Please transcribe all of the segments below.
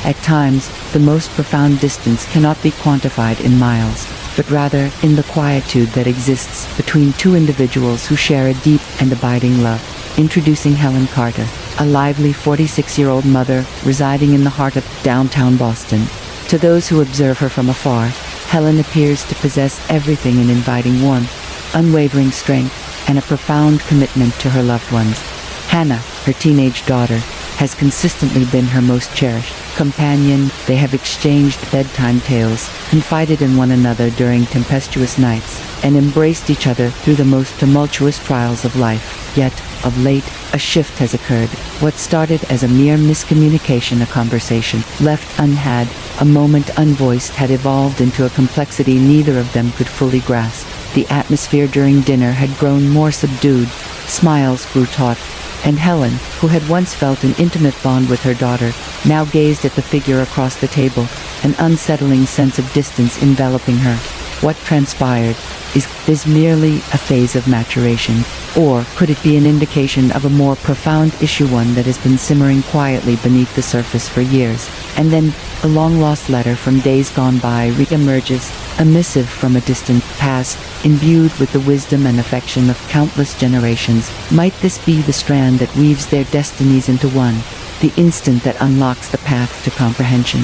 At times, the most profound distance cannot be quantified in miles, but rather in the quietude that exists between two individuals who share a deep and abiding love. Introducing Helen Carter, a lively 46-year-old mother residing in the heart of downtown Boston. To those who observe her from afar, Helen appears to possess everything: an inviting warmth, unwavering strength, and a profound commitment to her loved ones. Hannah, her teenage daughter, has consistently been her most cherished companion. They have exchanged bedtime tales, confided in one another during tempestuous nights, and embraced each other through the most tumultuous trials of life. Yet, of late, a shift has occurred. What started as a mere miscommunication, a conversation left unhad, a moment unvoiced, had evolved into a complexity neither of them could fully grasp. The atmosphere during dinner had grown more subdued, smiles grew taut, and Helen, who had once felt an intimate bond with her daughter, now gazed at the figure across the table, an unsettling sense of distance enveloping her. What transpired? Is this merely a phase of maturation, or could it be an indication of a more profound issue, one that has been simmering quietly beneath the surface for years? And then, a long-lost letter from days gone by re-emerges, a missive from a distant past, imbued with the wisdom and affection of countless generations. Might this be the strand that weaves their destinies into one, the instant that unlocks the path to comprehension?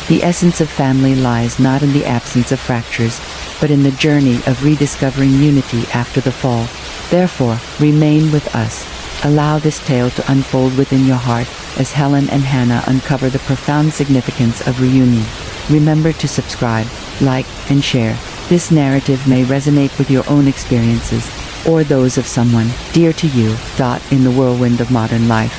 The essence of family lies not in the absence of fractures, but in the journey of rediscovering unity after the fall. Therefore, remain with us. Allow this tale to unfold within your heart as Helen and Hannah uncover the profound significance of reunion. Remember to subscribe, like, and share. This narrative may resonate with your own experiences, or those of someone dear to you. In the whirlwind of modern life,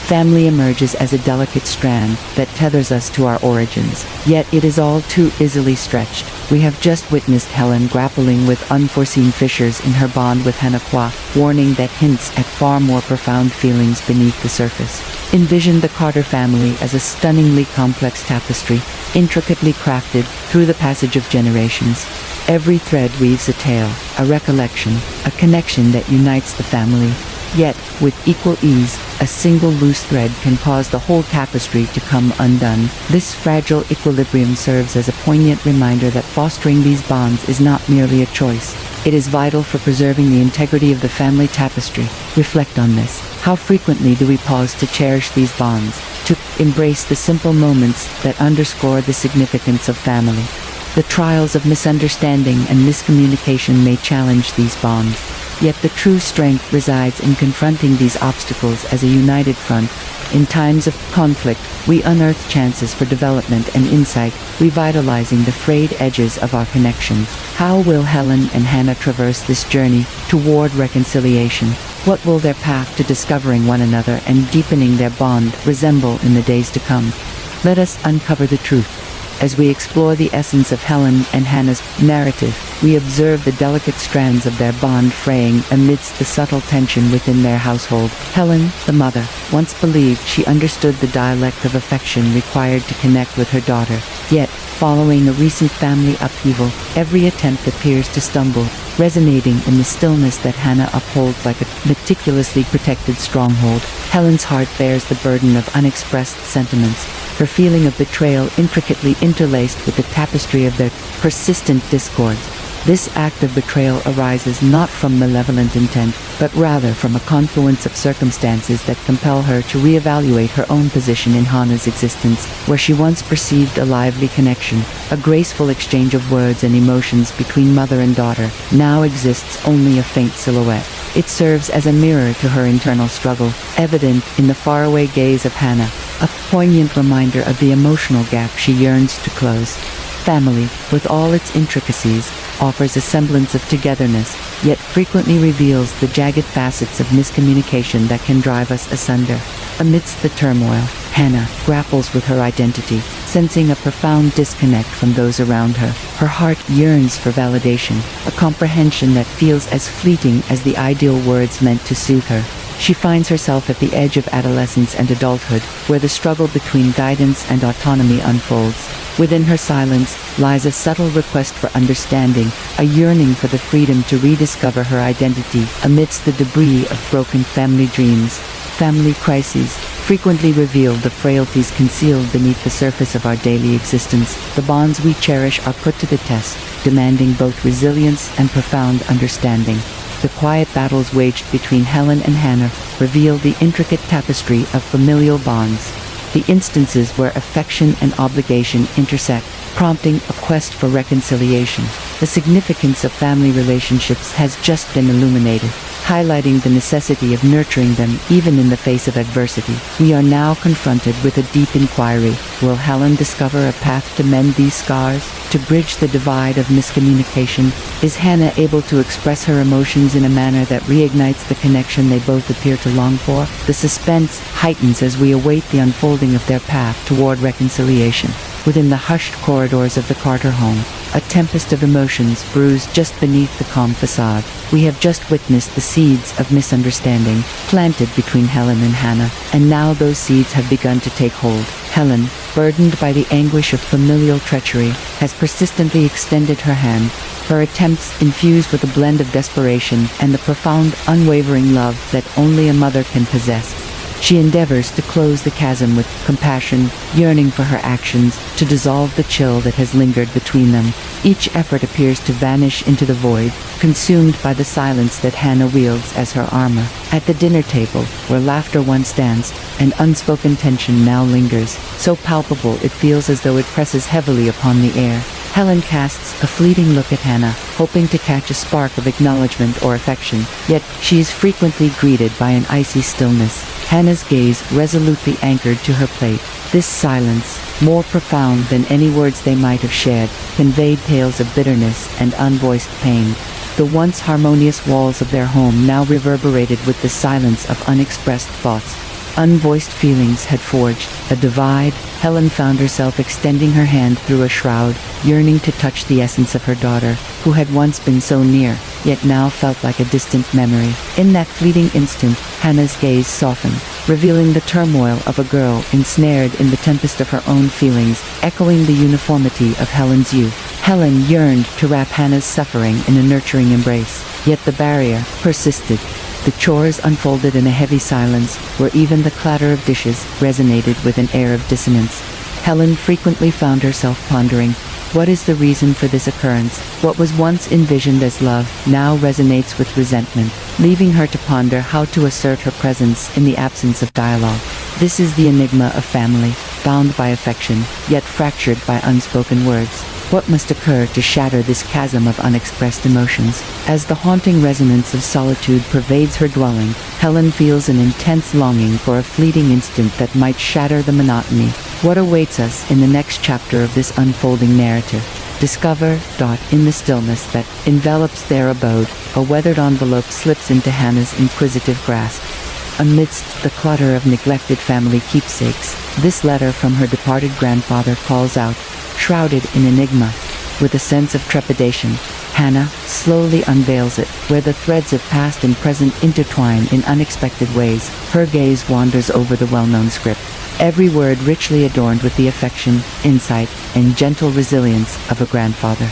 family emerges as a delicate strand that tethers us to our origins, yet it is all too easily stretched. We have just witnessed Helen grappling with unforeseen fissures in her bond with Hannah, warning that hints at far more profound feelings beneath the surface. Envision the Carter family as a stunningly complex tapestry, intricately crafted through the passage of generations. Every thread weaves a tale, a recollection, a connection that unites the family. Yet, with equal ease, a single loose thread can cause the whole tapestry to come undone. This fragile equilibrium serves as a poignant reminder that fostering these bonds is not merely a choice. It is vital for preserving the integrity of the family tapestry. Reflect on this. How frequently do we pause to cherish these bonds, to embrace the simple moments that underscore the significance of family? The trials of misunderstanding and miscommunication may challenge these bonds. Yet the true strength resides in confronting these obstacles as a united front. In times of conflict, we unearth chances for development and insight, revitalizing the frayed edges of our connections. How will Helen and Hannah traverse this journey toward reconciliation? What will their path to discovering one another and deepening their bond resemble in the days to come? Let us uncover the truth. As we explore the essence of Helen and Hannah's narrative, we observe the delicate strands of their bond fraying amidst the subtle tension within their household. Helen, the mother, once believed she understood the dialect of affection required to connect with her daughter. Yet, following a recent family upheaval, every attempt appears to stumble, resonating in the stillness that Hannah upholds like a meticulously protected stronghold. Helen's heart bears the burden of unexpressed sentiments, her feeling of betrayal intricately interlaced with the tapestry of their persistent discord. This act of betrayal arises not from malevolent intent, but rather from a confluence of circumstances that compel her to reevaluate her own position in Hannah's existence. Where she once perceived a lively connection, a graceful exchange of words and emotions between mother and daughter, now exists only a faint silhouette. It serves as a mirror to her internal struggle, evident in the faraway gaze of Hannah, a poignant reminder of the emotional gap she yearns to close. Family, with all its intricacies, offers a semblance of togetherness, yet frequently reveals the jagged facets of miscommunication that can drive us asunder. Amidst the turmoil, Hannah grapples with her identity, sensing a profound disconnect from those around her. Her heart yearns for validation, a comprehension that feels as fleeting as the ideal words meant to soothe her. She finds herself at the edge of adolescence and adulthood, where the struggle between guidance and autonomy unfolds. Within her silence lies a subtle request for understanding, a yearning for the freedom to rediscover her identity amidst the debris of broken family dreams. Family crises, frequently reveal the frailties concealed beneath the surface of our daily existence. The bonds we cherish are put to the test, demanding both resilience and profound understanding. The quiet battles waged between Helen and Hannah reveal the intricate tapestry of familial bonds. The instances where affection and obligation intersect, prompting a quest for reconciliation. The significance of family relationships has just been illuminated, highlighting the necessity of nurturing them even in the face of adversity. We are now confronted with a deep inquiry. Will Helen discover a path to mend these scars, to bridge the divide of miscommunication? Is Hannah able to express her emotions in a manner that reignites the connection they both appear to long for? The suspense heightens as we await the unfolding of their path toward reconciliation. Within the hushed corridors of the Carter home, a tempest of emotions brews just beneath the calm facade. We have just witnessed the seeds of misunderstanding planted between Helen and Hannah, and now those seeds have begun to take hold. Helen, burdened by the anguish of familial treachery, has persistently extended her hand, her attempts infused with a blend of desperation and the profound, unwavering love that only a mother can possess. She endeavors to close the chasm with compassion, yearning for her actions to dissolve the chill that has lingered between them. Each effort appears to vanish into the void, consumed by the silence that Hannah wields as her armor. At the dinner table, where laughter once danced, and unspoken tension now lingers, so palpable it feels as though it presses heavily upon the air. Helen casts a fleeting look at Hannah, hoping to catch a spark of acknowledgement or affection, yet she is frequently greeted by an icy stillness. Hannah's gaze resolutely anchored to her plate. This silence, more profound than any words they might have shared, conveyed tales of bitterness and unvoiced pain. The once harmonious walls of their home now reverberated with the silence of unexpressed thoughts. Unvoiced feelings had forged a divide. Helen found herself extending her hand through a shroud, yearning to touch the essence of her daughter, who had once been so near, yet now felt like a distant memory. In that fleeting instant, Hannah's gaze softened, revealing the turmoil of a girl ensnared in the tempest of her own feelings, echoing the uniformity of Helen's youth. Helen yearned to wrap Hannah's suffering in a nurturing embrace, yet the barrier persisted. The chores unfolded in a heavy silence, where even the clatter of dishes resonated with an air of dissonance. Helen frequently found herself pondering, what is the reason for this occurrence? What was once envisioned as love now resonates with resentment, leaving her to ponder how to assert her presence in the absence of dialogue. This is the enigma of family, bound by affection, yet fractured by unspoken words. What must occur to shatter this chasm of unexpressed emotions? As the haunting resonance of solitude pervades her dwelling, Helen feels an intense longing for a fleeting instant that might shatter the monotony. What awaits us in the next chapter of this unfolding narrative? Discover. In the stillness that envelops their abode, a weathered envelope slips into Hannah's inquisitive grasp. Amidst the clutter of neglected family keepsakes, this letter from her departed grandfather calls out, shrouded in enigma. With a sense of trepidation, Hannah slowly unveils it, where the threads of past and present intertwine in unexpected ways. Her gaze wanders over the well-known script, every word richly adorned with the affection, insight, and gentle resilience of a grandfather.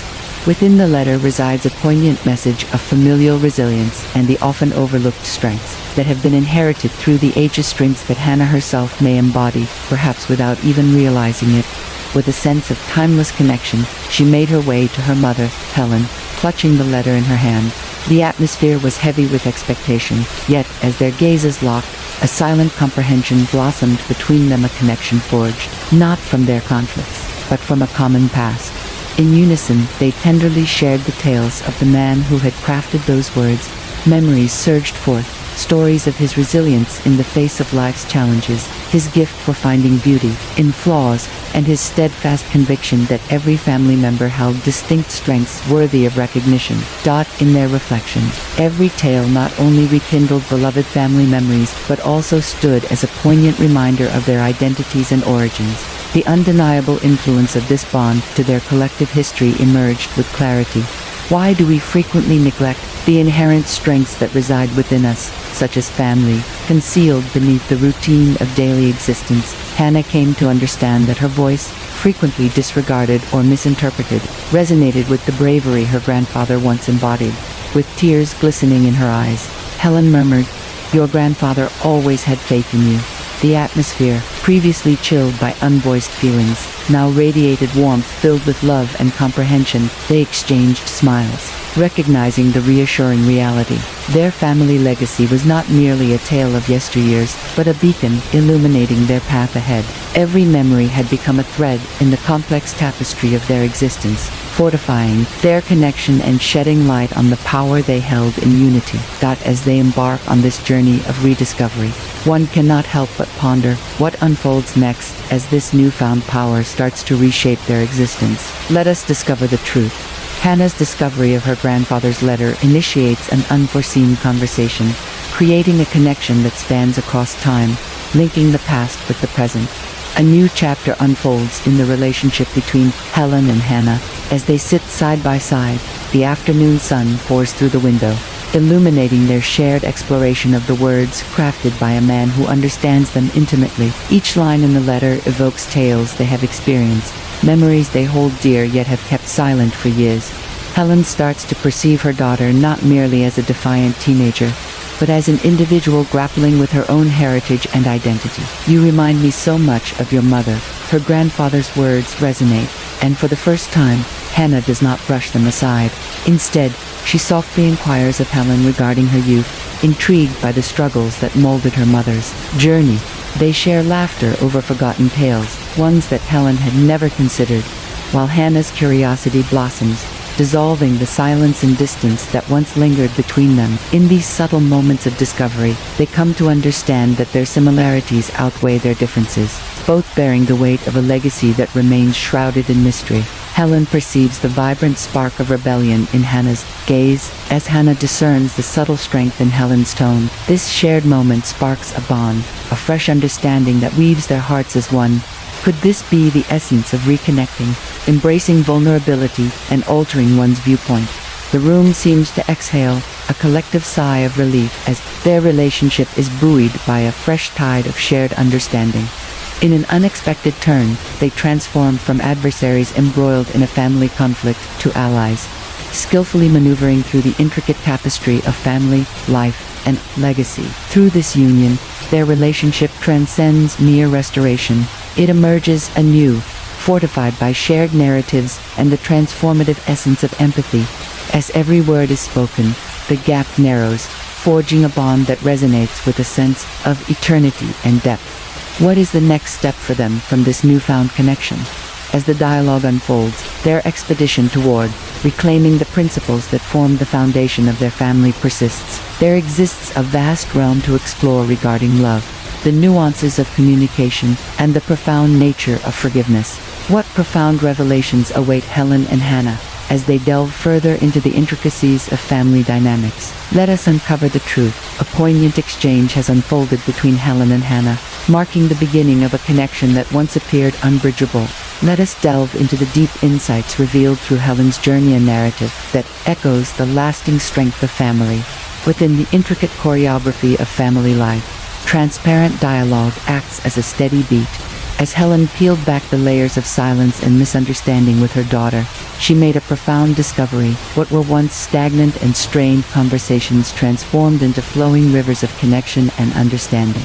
Within the letter resides a poignant message of familial resilience and the often overlooked strengths that have been inherited through the ages, strengths that Hannah herself may embody, perhaps without even realizing it. With a sense of timeless connection, she made her way to her mother, Helen, clutching the letter in her hand. The atmosphere was heavy with expectation, yet, as their gazes locked, a silent comprehension blossomed between them, a connection forged, not from their conflicts, but from a common past. In unison, they tenderly shared the tales of the man who had crafted those words. Memories surged forth, stories of his resilience in the face of life's challenges, his gift for finding beauty in flaws, and his steadfast conviction that every family member held distinct strengths worthy of recognition. In their reflections, every tale not only rekindled beloved family memories, but also stood as a poignant reminder of their identities and origins. The undeniable influence of this bond to their collective history emerged with clarity. Why do we frequently neglect the inherent strengths that reside within us, such as family, concealed beneath the routine of daily existence? Hannah came to understand that her voice, frequently disregarded or misinterpreted, resonated with the bravery her grandfather once embodied. With tears glistening in her eyes, Helen murmured, "Your grandfather always had faith in you. The atmosphere, previously chilled by unvoiced feelings, now radiated warmth filled with love and comprehension. They exchanged smiles, recognizing the reassuring reality. Their family legacy was not merely a tale of yesteryears, but a beacon illuminating their path ahead. Every memory had become a thread in the complex tapestry of their existence, fortifying their connection and shedding light on the power they held in unity. As they embark on this journey of rediscovery, one cannot help but ponder what unfolds next as this newfound power starts to reshape their existence. Let us discover the truth. Hannah's discovery of her grandfather's letter initiates an unforeseen conversation, creating a connection that spans across time, linking the past with the present. A new chapter unfolds in the relationship between Helen and Hannah. As they sit side by side, the afternoon sun pours through the window, illuminating their shared exploration of the words crafted by a man who understands them intimately. Each line in the letter evokes tales they have experienced, memories they hold dear yet have kept silent for years. Helen starts to perceive her daughter not merely as a defiant teenager, but as an individual grappling with her own heritage and identity. "You remind me so much of your mother." Her grandfather's words resonate, and for the first time, Hannah does not brush them aside. Instead, she softly inquires of Helen regarding her youth, intrigued by the struggles that molded her mother's journey. They share laughter over forgotten tales, ones that Helen had never considered, while Hannah's curiosity blossoms, dissolving the silence and distance that once lingered between them. In these subtle moments of discovery, they come to understand that their similarities outweigh their differences, both bearing the weight of a legacy that remains shrouded in mystery. Helen perceives the vibrant spark of rebellion in Hannah's gaze, as Hannah discerns the subtle strength in Helen's tone. This shared moment sparks a bond, a fresh understanding that weaves their hearts as one. Could this be the essence of reconnecting, embracing vulnerability and altering one's viewpoint? The room seems to exhale a collective sigh of relief as their relationship is buoyed by a fresh tide of shared understanding. In an unexpected turn, they transform from adversaries embroiled in a family conflict to allies, skillfully maneuvering through the intricate tapestry of family, life, and legacy. Through this union, their relationship transcends mere restoration. It emerges anew, fortified by shared narratives and the transformative essence of empathy. As every word is spoken, the gap narrows, forging a bond that resonates with a sense of eternity and depth. What is the next step for them from this newfound connection? As the dialogue unfolds, their expedition toward reclaiming the principles that form the foundation of their family persists. There exists a vast realm to explore regarding love, the nuances of communication, and the profound nature of forgiveness. What profound revelations await Helen and Hannah as they delve further into the intricacies of family dynamics? Let us uncover the truth. A poignant exchange has unfolded between Helen and Hannah, marking the beginning of a connection that once appeared unbridgeable. Let us delve into the deep insights revealed through Helen's journey and narrative that echoes the lasting strength of family. Within the intricate choreography of family life, transparent dialogue acts as a steady beat. As Helen peeled back the layers of silence and misunderstanding with her daughter, she made a profound discovery. What were once stagnant and strained conversations transformed into flowing rivers of connection and understanding.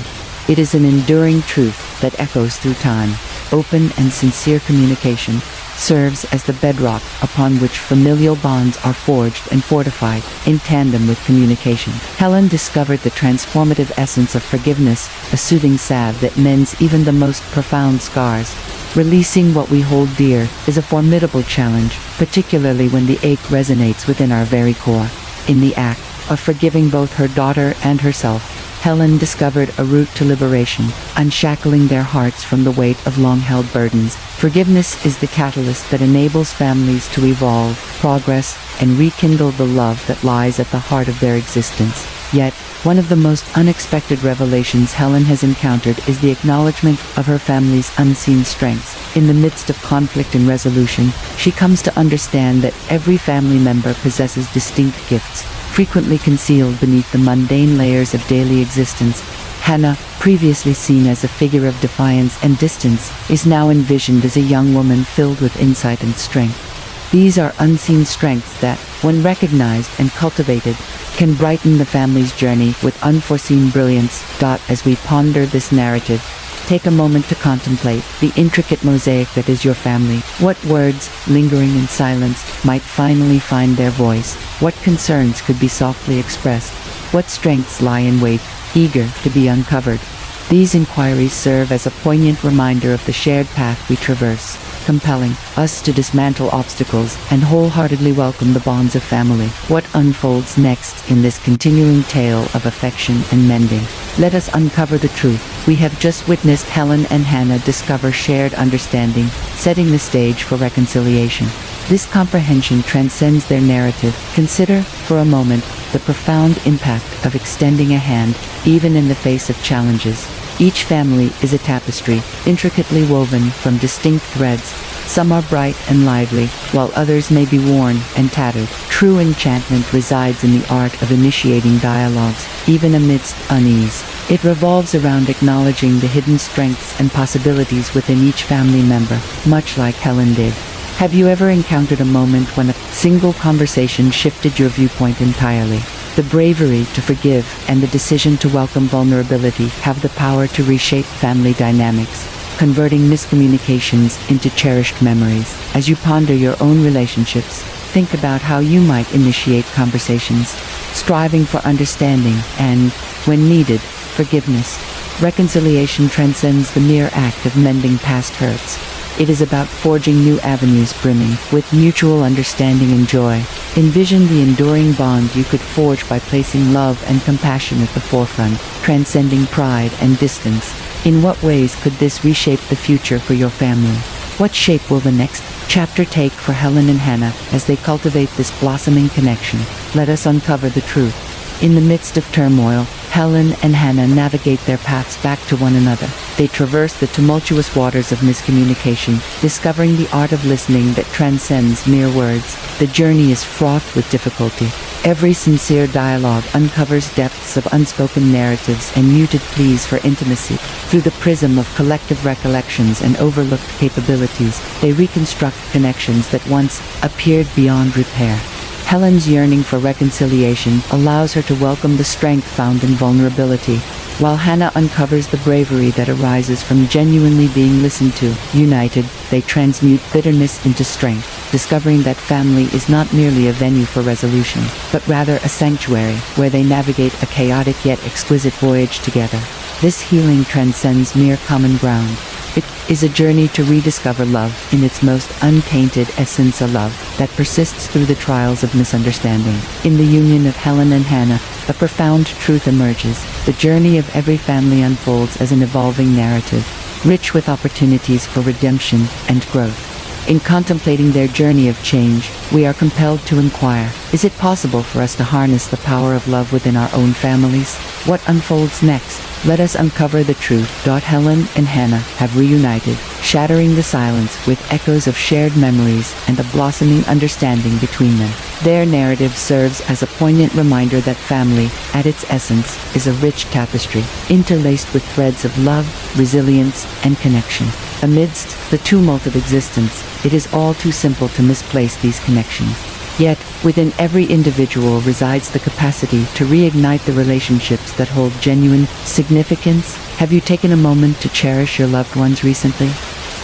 It is an enduring truth that echoes through time. Open and sincere communication serves as the bedrock upon which familial bonds are forged and fortified in tandem with communication. Helen discovered the transformative essence of forgiveness, a soothing salve that mends even the most profound scars. Releasing what we hold dear is a formidable challenge, particularly when the ache resonates within our very core. In the act of forgiving both her daughter and herself, Helen discovered a route to liberation, unshackling their hearts from the weight of long-held burdens. Forgiveness is the catalyst that enables families to evolve, progress, and rekindle the love that lies at the heart of their existence. Yet, one of the most unexpected revelations Helen has encountered is the acknowledgement of her family's unseen strengths. In the midst of conflict and resolution, she comes to understand that every family member possesses distinct gifts, frequently concealed beneath the mundane layers of daily existence. Hannah, previously seen as a figure of defiance and distance, is now envisioned as a young woman filled with insight and strength. These are unseen strengths that, when recognized and cultivated, can brighten the family's journey with unforeseen brilliance. As we ponder this narrative, take a moment to contemplate the intricate mosaic that is your family. What words, lingering in silence, might finally find their voice? What concerns could be softly expressed? What strengths lie in wait, eager to be uncovered? These inquiries serve as a poignant reminder of the shared path we traverse, compelling us to dismantle obstacles and wholeheartedly welcome the bonds of family. What unfolds next in this continuing tale of affection and mending? Let us uncover the truth. We have just witnessed Helen and Hannah discover shared understanding, setting the stage for reconciliation. This comprehension transcends their narrative. Consider, for a moment, the profound impact of extending a hand, even in the face of challenges. Each family is a tapestry, intricately woven from distinct threads. Some are bright and lively, while others may be worn and tattered. True enchantment resides in the art of initiating dialogues, even amidst unease. It revolves around acknowledging the hidden strengths and possibilities within each family member, much like Helen did. Have you ever encountered a moment when a single conversation shifted your viewpoint entirely? The bravery to forgive and the decision to welcome vulnerability have the power to reshape family dynamics, converting miscommunications into cherished memories. As you ponder your own relationships, think about how you might initiate conversations, striving for understanding and, when needed, forgiveness. Reconciliation transcends the mere act of mending past hurts. It is about forging new avenues brimming with mutual understanding and joy. Envision the enduring bond you could forge by placing love and compassion at the forefront, transcending pride and distance. In what ways could this reshape the future for your family? What shape will the next chapter take for Helen and Hannah as they cultivate this blossoming connection? Let us uncover the truth. In the midst of turmoil, Helen and Hannah navigate their paths back to one another. They traverse the tumultuous waters of miscommunication, discovering the art of listening that transcends mere words. The journey is fraught with difficulty. Every sincere dialogue uncovers depths of unspoken narratives and muted pleas for intimacy. Through the prism of collective recollections and overlooked capabilities, they reconstruct connections that once appeared beyond repair. Helen's yearning for reconciliation allows her to welcome the strength found in vulnerability, while Hannah uncovers the bravery that arises from genuinely being listened to. United, they transmute bitterness into strength, discovering that family is not merely a venue for resolution, but rather a sanctuary where they navigate a chaotic yet exquisite voyage together. This healing transcends mere common ground. It is a journey to rediscover love in its most untainted essence, a love that persists through the trials of misunderstanding. In the union of Helen and Hannah, a profound truth emerges. The journey of every family unfolds as an evolving narrative, rich with opportunities for redemption and growth. In contemplating their journey of change, we are compelled to inquire, is it possible for us to harness the power of love within our own families? What unfolds next? Let us uncover the truth. Helen and Hannah have reunited, shattering the silence with echoes of shared memories and a blossoming understanding between them. Their narrative serves as a poignant reminder that family, at its essence, is a rich tapestry, interlaced with threads of love, resilience, and connection. Amidst the tumult of existence, it is all too simple to misplace these connections. Yet, within every individual resides the capacity to reignite the relationships that hold genuine significance. Have you taken a moment to cherish your loved ones recently?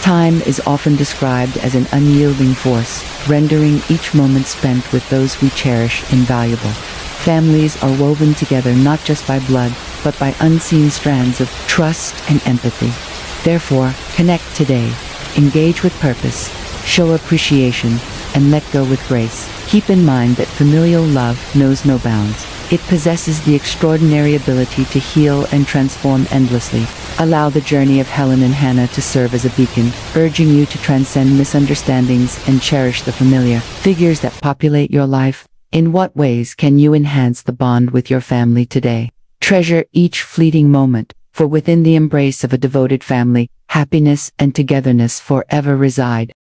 Time is often described as an unyielding force, rendering each moment spent with those we cherish invaluable. Families are woven together not just by blood, but by unseen strands of trust and empathy. Therefore, connect today, engage with purpose, show appreciation, and let go with grace. Keep in mind that familial love knows no bounds. It possesses the extraordinary ability to heal and transform endlessly. Allow the journey of Helen and Hannah to serve as a beacon, urging you to transcend misunderstandings and cherish the familiar figures that populate your life. In what ways can you enhance the bond with your family today? Treasure each fleeting moment, for within the embrace of a devoted family, happiness and togetherness forever reside.